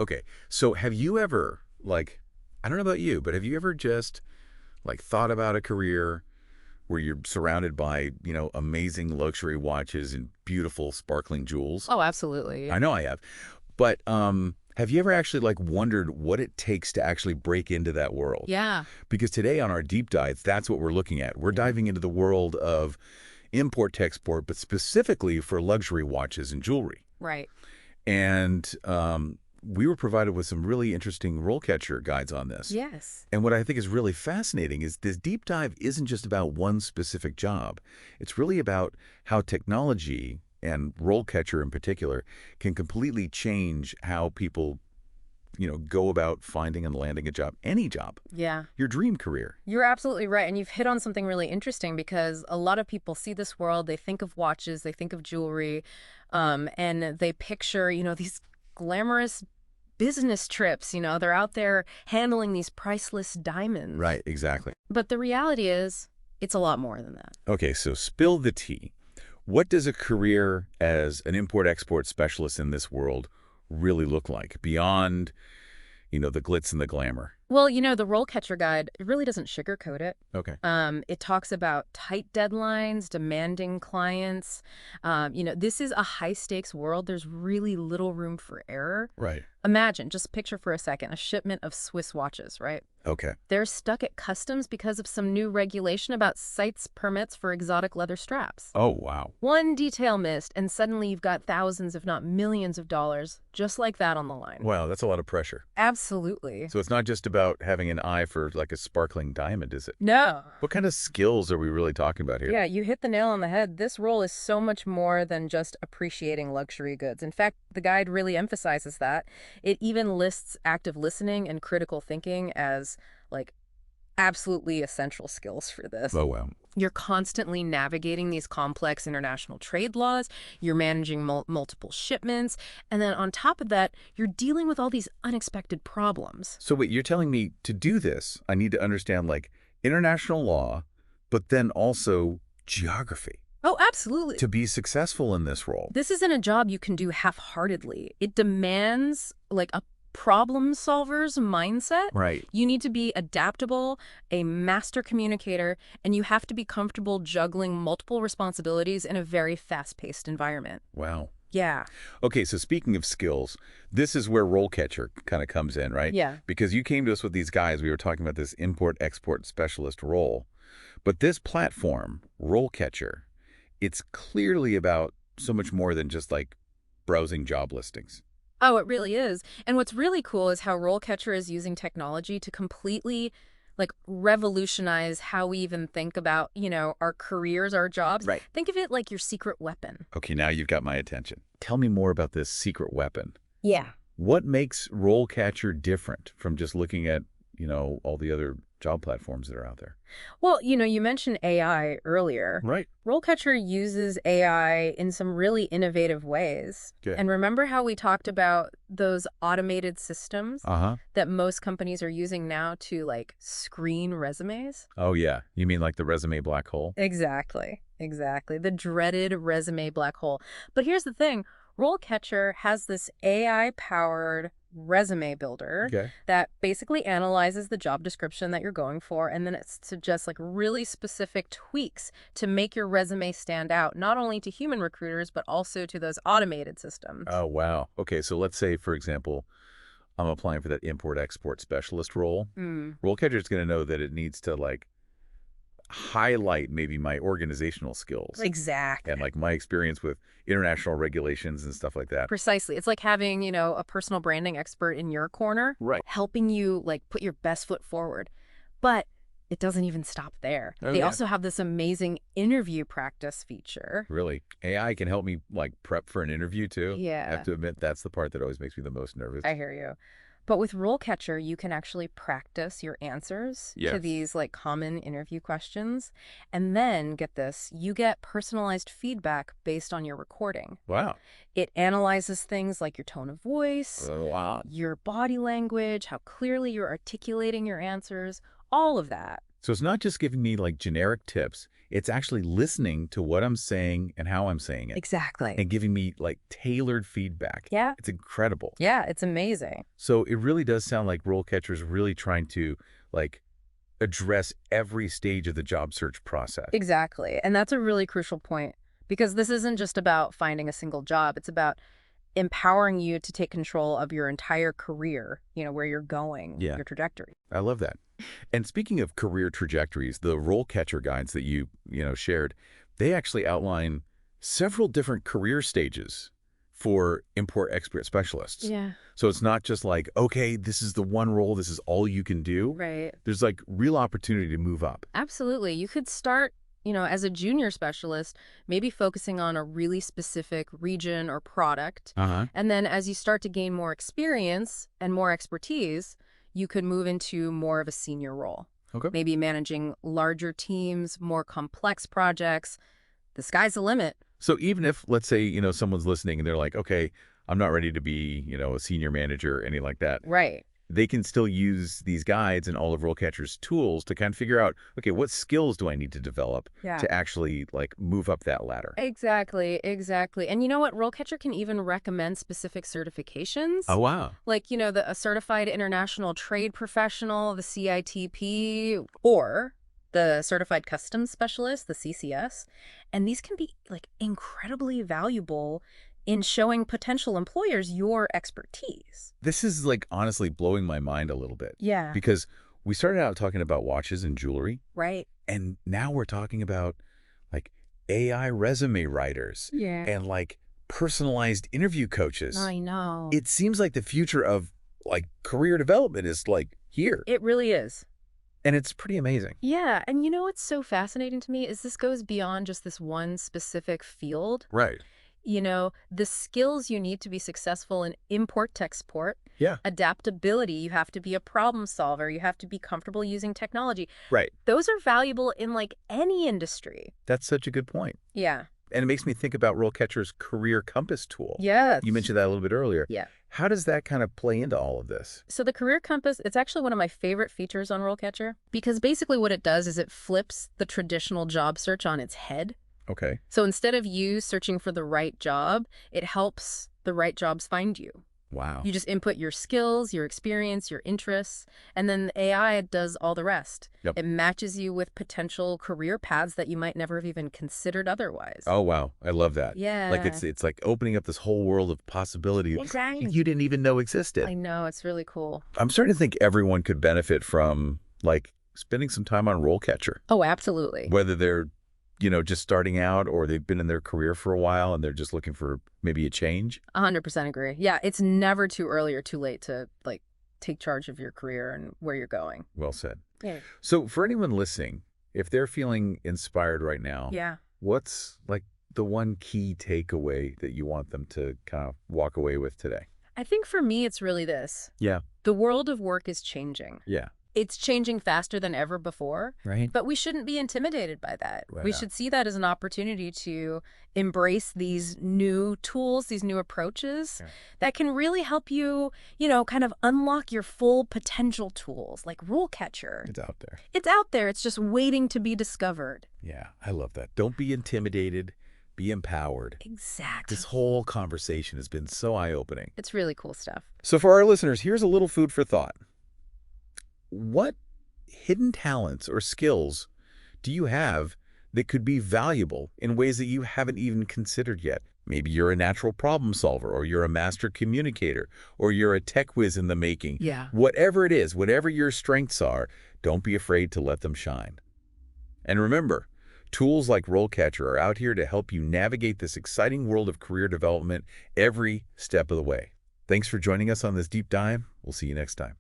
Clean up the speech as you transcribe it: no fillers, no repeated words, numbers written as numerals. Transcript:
Okay. So have you ever, like, I don't know about you, but have you ever just, like, thought about a career where you're surrounded by, amazing luxury watches and beautiful sparkling jewels? Oh, absolutely. I Yeah. know I have. But have you ever actually, like, wondered what it takes to actually break into that world? Yeah. Because today on our deep dives, that's what we're looking at. We're Yeah. diving into the world of import to export, but specifically for luxury watches and jewelry. Right. And we were provided with some really interesting RoleCatcher guides on this. Yes. And what I think is really fascinating is this deep dive isn't just about one specific job. It's really about how technology, and RoleCatcher in particular, can completely change how people, go about finding and landing a job, any job, Yeah. your dream career. You're absolutely right. And you've hit on something really interesting because a lot of people see this world, they think of watches, they think of jewelry, and they picture, these glamorous business trips. They're out there handling these priceless diamonds. Right, exactly. But the reality is, it's a lot more than that. Okay, so spill the tea. What does a career as an import-export specialist in this world really look like beyond, the glitz and the glamour? Well, the RoleCatcher guide, it really doesn't sugarcoat it. Okay. It talks about tight deadlines, demanding clients. This is a high-stakes world. There's really little room for error. Right. Imagine, just picture for a second, a shipment of Swiss watches, right? Okay. They're stuck at customs because of some new regulation about CITES permits for exotic leather straps. Oh, wow. One detail missed, and suddenly you've got thousands, if not millions of dollars, just like that on the line. Wow, that's a lot of pressure. Absolutely. So it's not just about having an eye for, like, a sparkling diamond, is it? No. What kind of skills are we really talking about here? Yeah, you hit the nail on the head. This role is so much more than just appreciating luxury goods. In fact, the guide really emphasizes that. It even lists active listening and critical thinking as, like, absolutely essential skills for this. Oh, wow. You're constantly navigating these complex international trade laws, you're managing multiple shipments, and then on top of that, you're dealing with all these unexpected problems. So wait, you're telling me to do this, I need to understand, like, international law, but then also geography Oh, absolutely. to be successful in this role. This isn't a job you can do half-heartedly. It demands, like, a problem solver's mindset. Right. You need to be adaptable, a master communicator, and you have to be comfortable juggling multiple responsibilities in a very fast-paced environment. Wow. Yeah. Okay, so speaking of skills, this is where RoleCatcher kind of comes in, right? Yeah. Because you came to us with these guys. We were talking about this import-export specialist role. But this platform, RoleCatcher, it's clearly about so much more than just, like, browsing job listings. Oh, it really is. And what's really cool is how RoleCatcher is using technology to completely, like, revolutionize how we even think about, our careers, our jobs. Right. Think of it like your secret weapon. Okay, now you've got my attention. Tell me more about this secret weapon. Yeah. What makes RoleCatcher different from just looking at, all the other job platforms that are out there? Well, you mentioned AI earlier. Right. RoleCatcher uses AI in some really innovative ways. Okay. And remember how we talked about those automated systems Uh-huh. that most companies are using now to, like, screen resumes? Oh, yeah. You mean like the resume black hole? Exactly. Exactly. The dreaded resume black hole. But here's the thing. RoleCatcher has this AI-powered resume builder Okay. that basically analyzes the job description that you're going for, and then it suggests, like, really specific tweaks to make your resume stand out, not only to human recruiters, but also to those automated systems. Oh, wow. Okay, so let's say, for example, I'm applying for that import-export specialist role. RoleCatcher is going to know that it needs to, like, highlight maybe my organizational skills Exactly. and, like, my experience with international regulations and stuff like that. Precisely. It's like having, a personal branding expert in your corner, Right. helping you, like, put your best foot forward. But it doesn't even stop there. Oh, They yeah. also have this amazing interview practice feature. Really? AI can help me, like, prep for an interview, too? I Yeah. have to admit, that's the part that always makes me the most nervous. I hear you. But with RoleCatcher, you can actually practice your answers to Yes. these, like, common interview questions. And then, get this, you get personalized feedback based on your recording. Wow. It analyzes things like your tone of voice, Wow. your body language, how clearly you're articulating your answers, all of that. So it's not just giving me like generic tips. It's actually listening to what I'm saying and how I'm saying it Exactly. and giving me like tailored feedback. Yeah. It's incredible. Yeah, it's amazing. So it really does sound like RoleCatcher is really trying to like address every stage of the job search process. Exactly. And that's a really crucial point because this isn't just about finding a single job. It's about empowering you to take control of your entire career, where you're going, Yeah, your trajectory. I love that. And speaking of career trajectories, the RoleCatcher guides that you shared, they actually outline several different career stages for import-export specialists. Yeah. So it's not just like, okay, this is the one role, this is all you can do. Right. There's like real opportunity to move up. Absolutely. You could start, as a junior specialist, maybe focusing on a really specific region or product. Uh-huh. And then as you start to gain more experience and more expertise, you could move into more of a senior role. Okay. Maybe managing larger teams, more complex projects. The sky's the limit. So even if, let's say, someone's listening and they're like, okay, I'm not ready to be, a senior manager or anything like that, Right. they can still use these guides and all of RoleCatcher's tools to kind of figure out, okay, what skills do I need to develop Yeah. to actually like move up that ladder? Exactly, exactly. And you know what? RoleCatcher can even recommend specific certifications. Oh, wow. Like, a certified international trade professional, the CITP, or the certified customs specialist, the CCS. And these can be like incredibly valuable in showing potential employers your expertise. This is like honestly blowing my mind a little bit Yeah. because we started out talking about watches and jewelry, Right. and now we're talking about like AI resume writers Yeah. and like personalized interview coaches. I know. It seems like the future of like career development is like here, It really is. and it's pretty amazing. Yeah. And what's so fascinating to me is this goes beyond just this one specific field. Right. The skills you need to be successful in import-export, Yeah. adaptability, you have to be a problem solver, you have to be comfortable using technology. Right. Those are valuable in like any industry. That's such a good point. Yeah. And it makes me think about RoleCatcher's Career Compass tool. Yes. You mentioned that a little bit earlier. Yeah. How does that kind of play into all of this? So the Career Compass, it's actually one of my favorite features on RoleCatcher because basically what it does is it flips the traditional job search on its head. Okay. So instead of you searching for the right job, it helps the right jobs find you. Wow. You just input your skills, your experience, your interests, and then the AI does all the rest. Yep. It matches you with potential career paths that you might never have even considered otherwise. Oh, wow. I love that. Yeah. Like it's like opening up this whole world of possibilities Exactly. you didn't even know existed. I know, it's really cool. I'm starting to think everyone could benefit from like spending some time on RoleCatcher, Oh, absolutely. whether they're just starting out or they've been in their career for a while and they're just looking for maybe a change. 100% agree. Yeah, it's never too early or too late to like take charge of your career and where you're going. Well said. Yeah. So for anyone listening, if they're feeling inspired right now, Yeah. what's like the one key takeaway that you want them to kind of walk away with today? I think for me, it's really this. Yeah. The world of work is changing. Yeah. It's changing faster than ever before. Right. But we shouldn't be intimidated by that. Right We on. should see that as an opportunity to embrace these new tools, these new approaches that can really help you, kind of unlock your full potential tools like RoleCatcher. It's out there. It's out there. It's just waiting to be discovered. Yeah. I love that. Don't be intimidated. Be empowered. Exactly. This whole conversation has been so eye-opening. It's really cool stuff. So for our listeners, here's a little food for thought. What hidden talents or skills do you have that could be valuable in ways that you haven't even considered yet? Maybe you're a natural problem solver, or you're a master communicator, or you're a tech whiz in the making. Yeah. Whatever it is, whatever your strengths are, don't be afraid to let them shine. And remember, tools like RoleCatcher are out here to help you navigate this exciting world of career development every step of the way. Thanks for joining us on this deep dive. We'll see you next time.